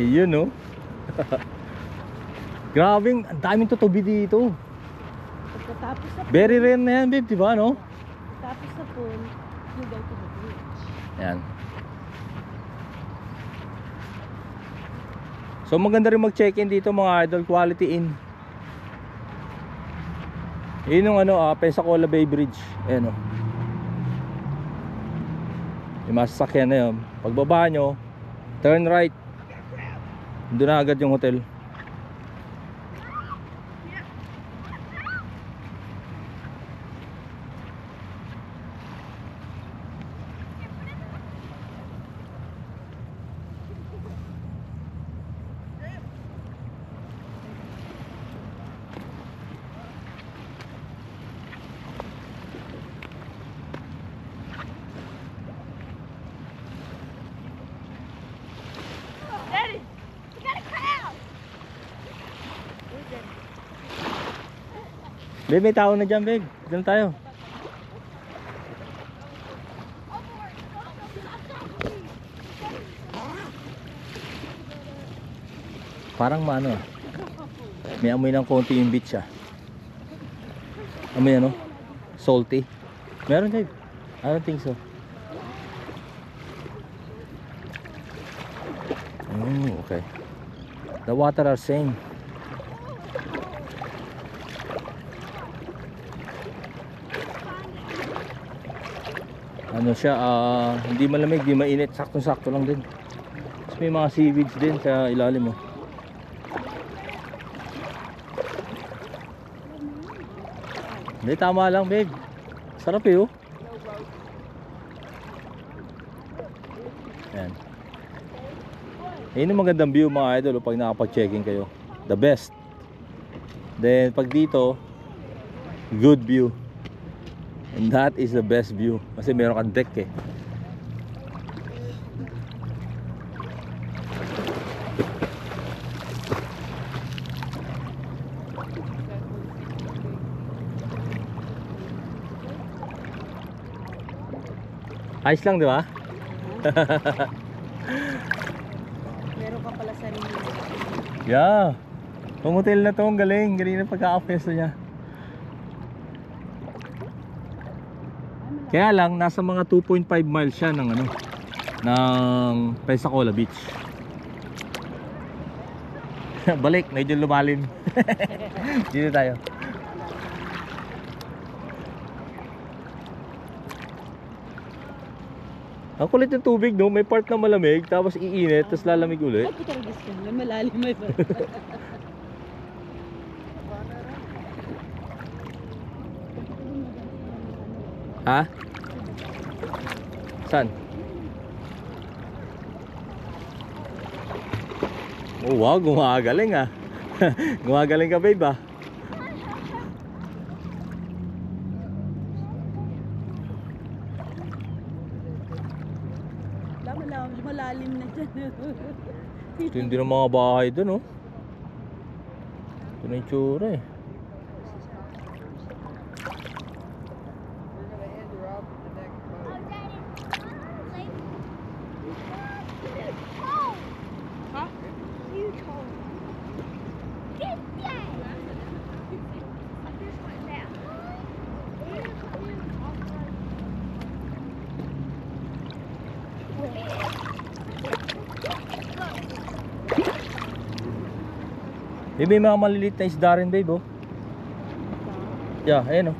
Ayun, no? Grabing, ang daming tutubi dito. Pagkatapos sa pool, Very rare na yan, babe, diba, no? pagkatapos sa pool, you go to the beach. Ayan. So maganda rin mag-check-in dito mga idol, Quality Inn. Yun yung ano, Pensacola Bay Bridge. Ayan, o. Yung masasakyan na yun. Pagbaba nyo, turn right. Doon na agad yung hotel. Daddy, we got a crowd. Babe, may tao na dyan, babe. Doon tayo. Parang maano, may amoy ng konti yung beach, ah. Amoy ano? Salty. Meron, babe. I don't think so. Okay. The water are same. Ano siya, hindi malamig, hindi mainit, saktong-sakto lang din. Tapos may mga seaweeds din sa ilalim mo. Hindi, tama lang, babe. Sarap eh, oh. Ayan. Ayun yung magandang view mga idol, pag nakapag-checking kayo. The best. Then pag dito, good view. And that is the best view. Kasi meron kang deck eh. Ayos lang, di ba? Meron ka pala sarili. Yeah. Itong hotel na to, ang galing. Galing na pagkaka-pesto niya. Kaya lang, nasa mga 2.5 miles siya ng ano, ng Pensacola Beach. Balik, medyo lumalim. Dito tayo. Ang kulit ng tubig, no? May part na malamig, tapos iinit, tapos lalamig ulit. Ay, puta rin gusto. May malalim may ba? Ha? Saan? Oh wow, gumagaling ah. Gumagaling ka, babe, ah. Malalim na dyan. Ito hindi ng mga bahay dun, oh. Ito na yung tsura eh. May mga maliliit na isda rin, babe, oh. Yeah, ayan, oh.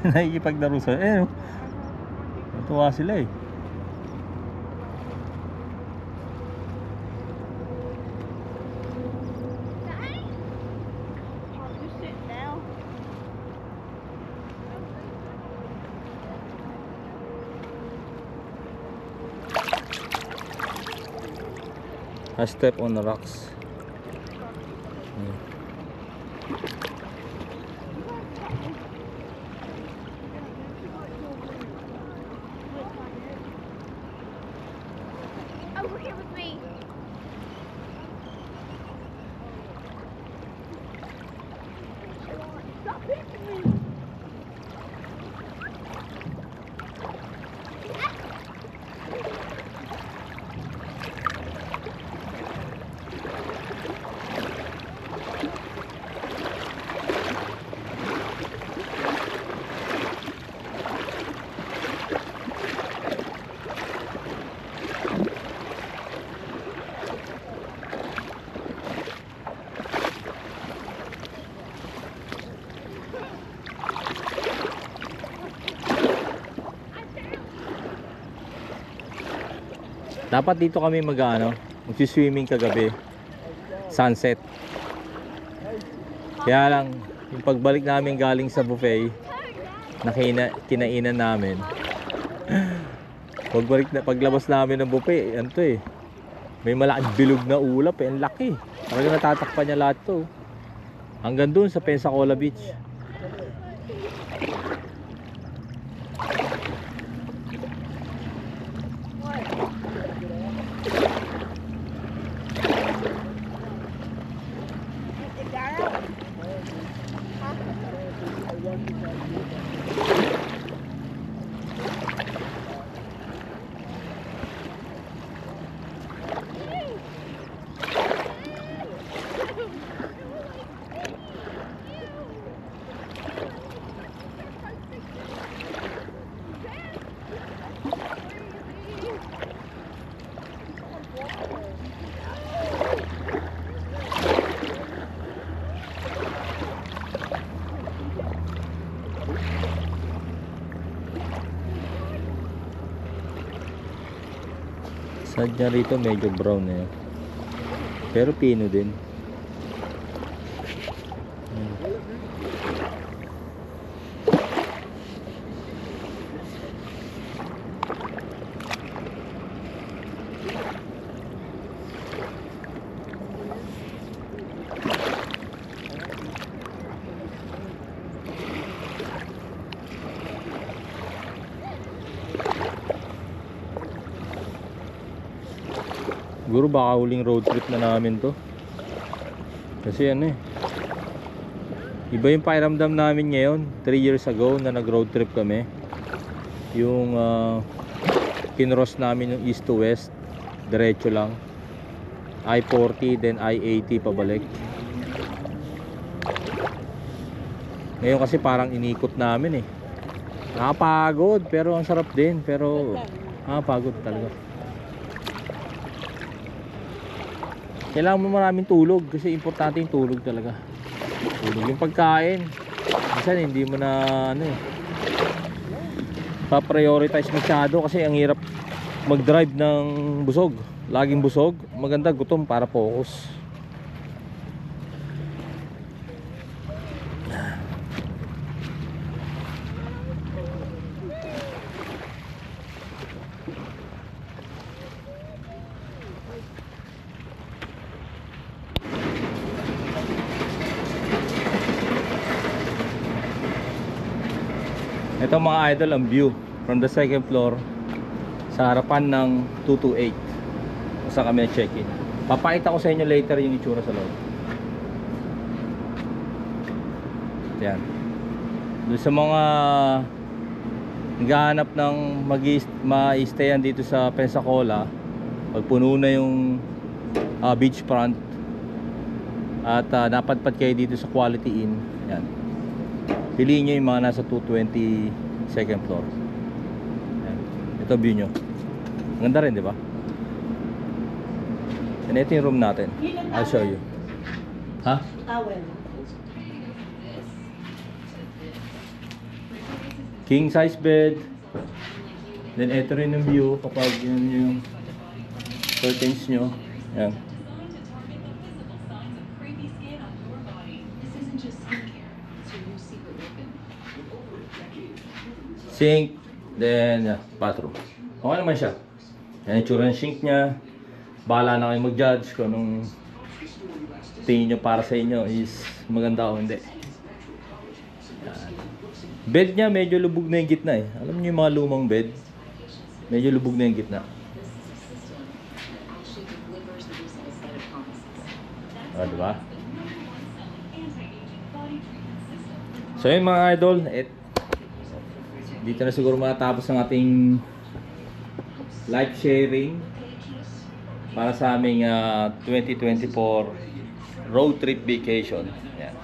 Nakikipaglaro sa, ayan, oh. Natuwa sila eh. I step on the rocks. Over here with me. Stop hitting me. Dapat dito kami magsi-swimming kagabi. Sunset. Kaya lang, yung pagbalik namin galing sa buffet na kinainan namin. Paglabas namin ng buffet, ano to eh. May malaking bilog na ulap eh, ang laki. Talaga natatakpan niya lahat to. Hanggang dun sa Pensacola Beach. Sadya rito medyo brown na yun. Pero pino din. Siguro baka huling road trip na namin to. Kasi ano eh, iba yung pakiramdam namin ngayon. 3 years ago na nag road trip kami. Yung kinross namin yung east to west, diretso lang, I-40 then I-80 pabalik. Ngayon kasi parang inikot namin eh. Nakapagod pero ang sarap din. Pero nakapagod talaga. Kailangan mo maraming tulog kasi importante yung tulog talaga. Tulog yung pagkain. Minsan hindi mo na pa-prioritize masyado kasi ang hirap mag-drive ng busog. Laging busog. Maganda gutom para focus. Ito mga idol ang view from the second floor sa harapan ng 228 kung saan kami na-check-in. Papakita ko sa inyo later yung itsura sa loob. Yan. Doon sa mga naghahanap ng ma-stayan dito sa Pensacola, pag puno na yung beachfront at napadpad kayo dito sa Quality Inn, yan, piliin nyo yung mga nasa 220 second floor. Ayan. Ito view nyo. Ganda rin, di ba? And ito yung room natin. I'll show you. Ha? Towel. King size bed. Then ito rin yung view kapag yun yung curtains nyo. Ayan. Sink, then bathroom. Okay naman siya. Yan yung tsura ng sink niya. Bahala na kayo mag-judge kung anong tingin nyo para sa inyo is maganda o hindi. Yan. Bed niya medyo lubog na yung gitna eh. Alam niyo yung mga lumang bed, medyo lubog na yung gitna. Diba? So yun mga idol, dito na siguro matapos ang ating live sharing para sa aming 2024 road trip vacation. Yan.